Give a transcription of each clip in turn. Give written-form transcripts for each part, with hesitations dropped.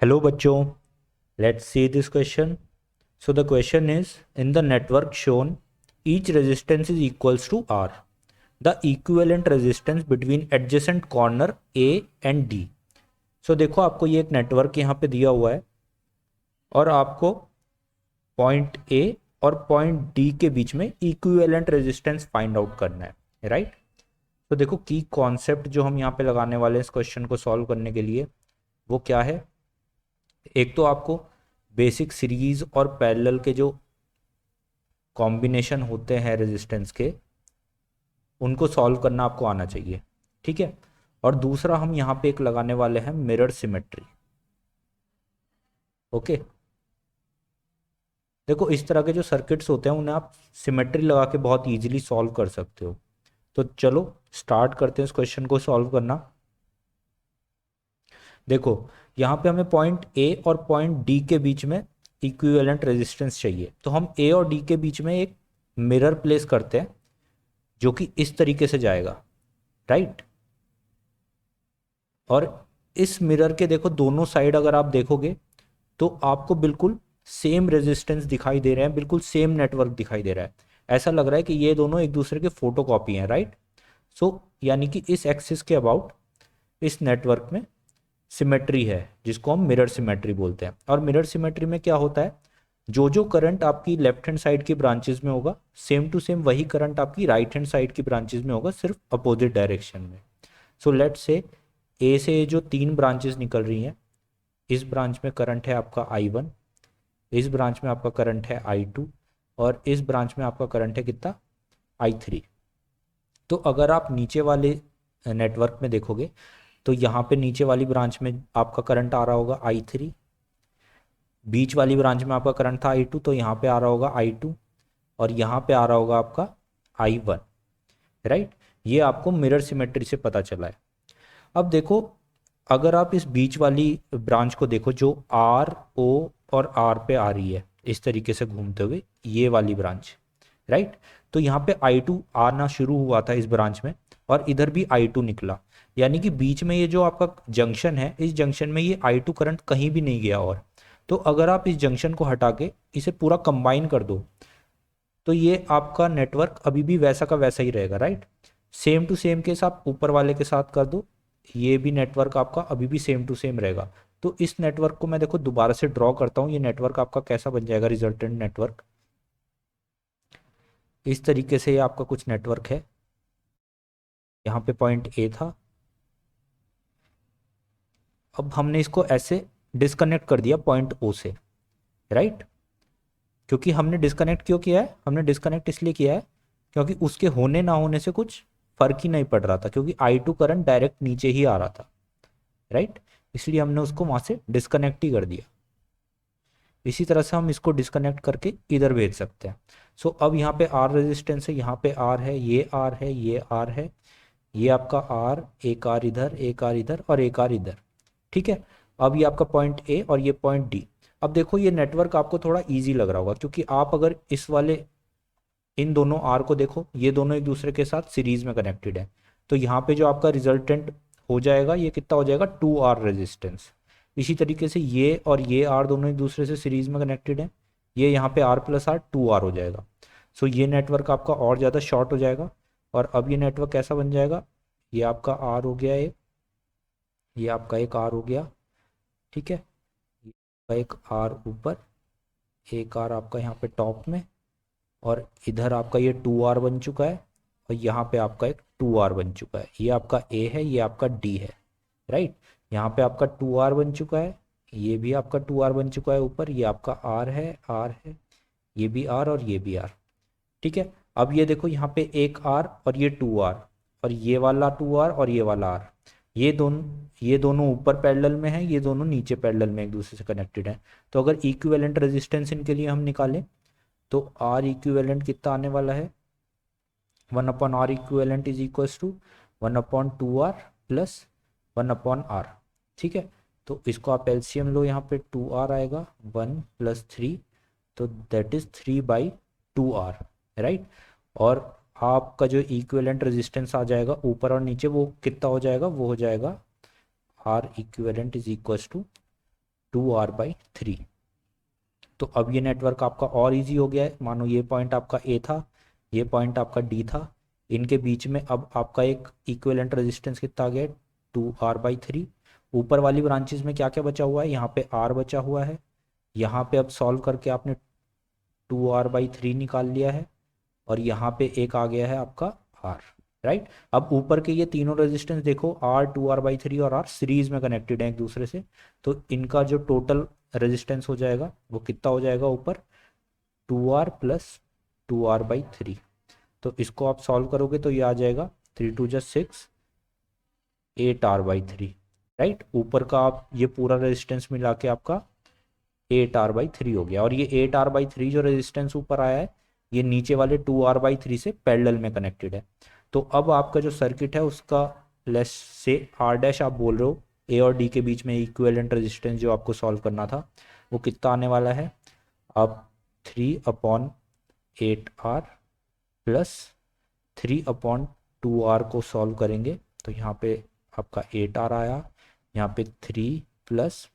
Hello बच्चों, let's see this question. So the question is, in the network shown, each resistance is equals to R. The equivalent resistance between adjacent corner A and D. So देखो आपको ये एक network यहाँ पे दिया हुआ है और आपको पॉइंट A और पॉइंट D के बीच में इक्विवेलेंट रेजिस्टेंस फाइंड आउट करना है, राइट। तो देखो की कॉन्सेप्ट जो हम यहाँ पे लगाने वाले हैं इस क्वेश्चन को सॉल्व करने के लिए वो क्या है। एक तो आपको बेसिक सीरीज और पैरेलल के जो कॉम्बिनेशन होते हैं रेजिस्टेंस के उनको सॉल्व करना आपको आना चाहिए, ठीक है। और दूसरा हम यहाँ पे एक लगाने वाले हैं मिरर सिमेट्री। ओके, देखो इस तरह के जो सर्किट्स होते हैं उन्हें आप सिमेट्री लगा के बहुत इजीली सॉल्व कर सकते हो। तो चलो स्टार्ट करते हैं इस क्वेश्चन को सॉल्व करना। देखो यहाँ पे हमें पॉइंट ए और पॉइंट डी के बीच में इक्विवेलेंट रेजिस्टेंस चाहिए, तो हम ए और डी के बीच में एक मिरर प्लेस करते हैं जो कि इस तरीके से जाएगा, राइट। और इस मिरर के देखो दोनों साइड अगर आप देखोगे तो आपको बिल्कुल सेम रेजिस्टेंस दिखाई दे रहे हैं, बिल्कुल सेम नेटवर्क दिखाई दे रहा है। ऐसा लग रहा है कि ये दोनों एक दूसरे के फोटोकॉपी हैं, राइट। सो यानी कि इस एक्सिस के अबाउट इस नेटवर्क में सिमेट्री है जिसको हम मिरर सिमेट्री बोलते हैं। और मिरर सिमेट्री में क्या होता है, जो जो करंट आपकी लेफ्ट हैंड साइड की ब्रांचेस में होगा सेम टू सेम वही करंट आपकी राइट हैंड साइड की ब्रांचेस में होगा, सिर्फ अपोजिट डायरेक्शन में। सो लेट्स से ए से जो 3 ब्रांचेस निकल रही हैं, इस ब्रांच में करंट है आपका I1, इस ब्रांच में आपका करंट है I2 और इस ब्रांच में आपका करंट है कितना, I3। तो अगर आप नीचे वाले नेटवर्क में देखोगे तो यहाँ पे नीचे वाली ब्रांच में आपका करंट आ रहा होगा I3, बीच वाली ब्रांच में आपका करंट था I2 तो यहाँ पे आ रहा होगा I2 और यहाँ पे आ रहा होगा आपका I1, राइट। ये आपको मिरर सिमेट्री से पता चला है। अब देखो अगर आप इस बीच वाली ब्रांच को देखो जो R O और R पे आ रही है इस तरीके से घूमते हुए, ये वाली ब्रांच, राइट। तो यहाँ पे I2 आना शुरू हुआ था इस ब्रांच में और इधर भी I2 निकला, यानी कि बीच में ये जो आपका जंक्शन है इस जंक्शन में ये I2 करंट कहीं भी नहीं गया। और तो अगर आप इस जंक्शन को हटा के इसे पूरा कंबाइन कर दो तो ये आपका नेटवर्क अभी भी वैसा का वैसा ही रहेगा, right. Same to same case आप ऊपर वाले के साथ कर दो, ये भी नेटवर्क आपका अभी भी सेम टू सेम रहेगा। तो इस नेटवर्क को मैं देखो दोबारा से ड्रॉ करता हूँ, ये नेटवर्क आपका कैसा बन जाएगा, रिजल्टेंट नेटवर्क इस तरीके से। ये आपका कुछ नेटवर्क है, यहाँ पे पॉइंट ए था, अब हमने इसको ऐसे डिस्कनेक्ट कर दिया पॉइंट ओ से, राइट। क्योंकि हमने डिस्कनेक्ट क्यों किया है, हमने डिस्कनेक्ट इसलिए किया है क्योंकि उसके होने ना होने से कुछ फर्क ही नहीं पड़ रहा था, क्योंकि I2 करंट डायरेक्ट नीचे ही आ रहा था, राइट। इसलिए हमने उसको वहां से डिस्कनेक्ट ही कर दिया। इसी तरह से हम इसको डिस्कनेक्ट करके इधर भेज सकते हैं। सो अब यहाँ पे R रेजिस्टेंस है, यहाँ पे R है, ये R है, ये R है, ये आपका R, एक R इधर, एक R इधर और एक R इधर, ठीक है। अब ये आपका पॉइंट ए और ये पॉइंट डी। अब देखो ये नेटवर्क आपको थोड़ा इजी लग रहा होगा क्योंकि आप अगर इस वाले इन दोनों आर को देखो, ये दोनों एक दूसरे के साथ सीरीज में कनेक्टेड है। तो यहाँ पे जो आपका रिजल्टेंट हो जाएगा ये कितना हो जाएगा, 2R रेजिस्टेंस। इसी तरीके से ये और ये आर दोनों एक दूसरे से सीरीज में कनेक्टेड है, ये यहाँ पे R + R 2R हो जाएगा। सो ये नेटवर्क आपका और ज़्यादा शॉर्ट हो जाएगा। और अब ये नेटवर्क कैसा बन जाएगा, ये आपका R हो गया, ये आपका एक R हो गया, ठीक है। ये एक R ऊपर, एक R आपका यहाँ पे टॉप में, और इधर आपका ये 2R बन चुका है और यहाँ पे आपका एक 2R बन चुका है। ये आपका A है, ये आपका D है, राइट। यहाँ पे आपका 2R बन चुका है, ये भी आपका 2R बन चुका है ऊपर, ये आपका R है, ये भी R और ये भी R, ठीक है। अब ये देखो यहाँ पे एक R और ये 2R और ये वाला 2R और ये वाला R, ये दोनों ऊपर पैरेलल में है, ये दोनों नीचे पैरेलल में एक दूसरे से कनेक्टेड है। तो अगर इक्विवेलेंट रेजिस्टेंस इनके लिए हम निकालें तो R इक्विवेलेंट कितना आने वाला है, 1/R equivalent is equals to 1/2R plus 1/R, ठीक है। तो इसको आप एलसीएम लो, यहाँ पे 2R आएगा, 1 + 3, तो दैट इज 3/2R, राइट। और आपका जो इक्विवेलेंट रेजिस्टेंस आ जाएगा ऊपर और नीचे वो कितना हो जाएगा, वो हो जाएगा R equivalent is equals to 2r/3। तो अब ये नेटवर्क आपका और इजी हो गया है। मानो ये पॉइंट आपका ए था, ये पॉइंट आपका डी था, इनके बीच में अब आपका एक इक्विवेलेंट रेजिस्टेंस कितना आ गया, 2r/3। ऊपर वाली ब्रांचेस में क्या क्या बचा हुआ है, यहाँ पे r बचा हुआ है, यहाँ पे अब सॉल्व करके आपने 2r/3 निकाल लिया है, और यहाँ पे एक आ गया है आपका r, राइट। अब ऊपर के ये तीनों रेजिस्टेंस देखो, r, 2r/3 और r सीरीज में कनेक्टेड है एक दूसरे से, तो इनका जो टोटल रेजिस्टेंस हो जाएगा वो कितना हो जाएगा ऊपर, 2r प्लस 2r/3। तो इसको आप सॉल्व करोगे तो ये आ जाएगा 3 2 जा 6, 8r/3, राइट। ऊपर का आप ये पूरा रेजिस्टेंस मिला के आपका 8r/3 हो गया, और ये 8r/3 जो रेजिस्टेंस ऊपर आया है ये नीचे वाले 2r/3 से पैरेलल में कनेक्टेड है। तो अब आपका जो सर्किट है उसका लेस से r डैश आप बोल रहे हो, ए और डी के बीच में इक्विवेलेंट रेजिस्टेंस जो आपको सॉल्व करना था वो कितना आने वाला है, अब 3/8r प्लस 3/2r को सॉल्व करेंगे तो यहाँ पे आपका 8r आया, यहाँ पे 3 प्लस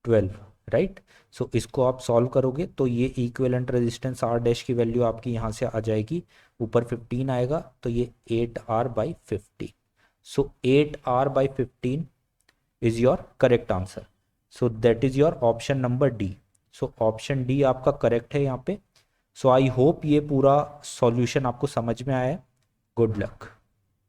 12, राइट। सो इसको आप सॉल्व करोगे तो ये इक्विवेलेंट रेजिस्टेंस r डैश की वैल्यू आपकी यहाँ से आ जाएगी, ऊपर 15 आएगा तो ये 8r/15। So 8r/15 is your correct answer. So that is your option number D. So option D आपका करेक्ट है यहाँ पे। सो आई होप ये पूरा सॉल्यूशन आपको समझ में आया है। Good luck.